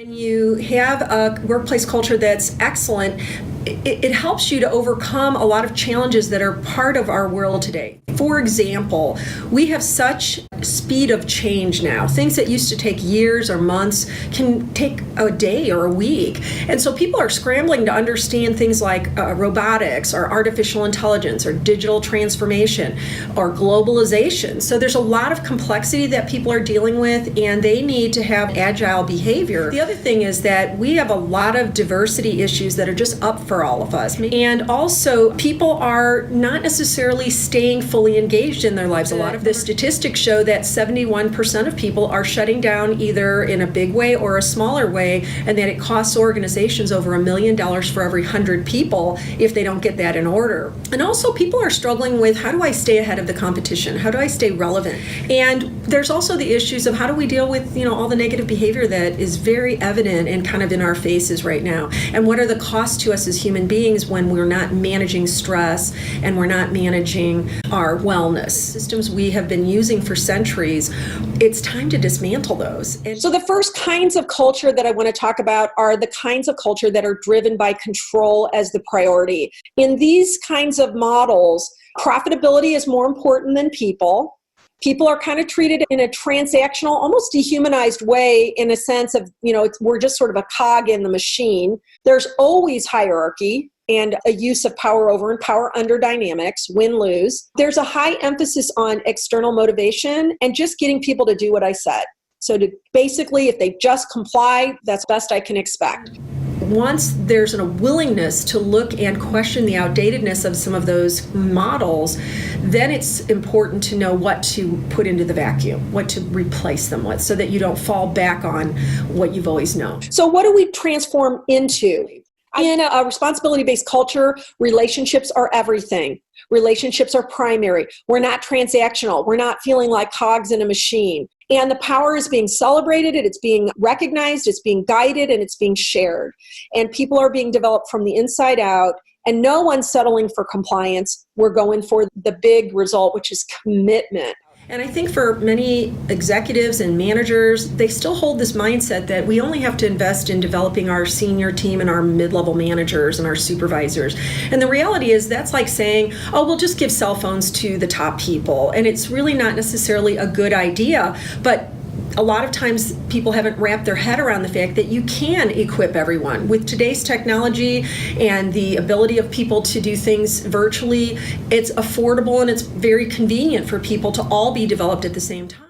When you have a workplace culture that's excellent, it helps you to overcome a lot of challenges that are part of our world today. For example, we have such speed of change now. Things that used to take years or months can take a day or a week. And so people are scrambling to understand things like robotics or artificial intelligence or digital transformation or globalization. So there's a lot of complexity that people are dealing with, and they need to have agile behavior. The other thing is that we have a lot of diversity issues that are just up for all of us. And also, people are not necessarily staying fully engaged in their lives. A lot of the statistics show that 71% of people are shutting down either in a big way or a smaller way, and that it costs organizations over $1 million for every 100 people if they don't get that in order. And also, people are struggling with, how do I stay ahead of the competition? How do I stay relevant? And there's also the issues of how do we deal with, all the negative behavior that is very evident and kind of in our faces right now. And what are the costs to us as human beings when we're not managing stress and we're not managing our wellness systems we have been using for centuries? It's time to dismantle those. And so the first kinds of culture that I want to talk about are the kinds of culture that are driven by control as the priority. In these kinds of models, profitability is more important than people. People are kind of treated in a transactional, almost dehumanized way, in a sense of, we're just sort of a cog in the machine. There's always hierarchy and a use of power over and power under dynamics, win-lose. There's a high emphasis on external motivation and just getting people to do what I said. So basically, if they just comply, that's best I can expect. Once there's a willingness to look and question the outdatedness of some of those models, then it's important to know what to put into the vacuum, what to replace them with, so that you don't fall back on what you've always known. So what do we transform into? In a responsibility-based culture, relationships are everything. Relationships are primary. We're not transactional. We're not feeling like cogs in a machine. And the power is being celebrated, it's being recognized, it's being guided, and it's being shared. And people are being developed from the inside out, and no one's settling for compliance. We're going for the big result, which is commitment. And I think for many executives and managers, they still hold this mindset that we only have to invest in developing our senior team and our mid-level managers and our supervisors. And the reality is that's like saying, oh, we'll just give cell phones to the top people. And it's really not necessarily a good idea. But a lot of times people haven't wrapped their head around the fact that you can equip everyone. With today's technology and the ability of people to do things virtually, it's affordable and it's very convenient for people to all be developed at the same time.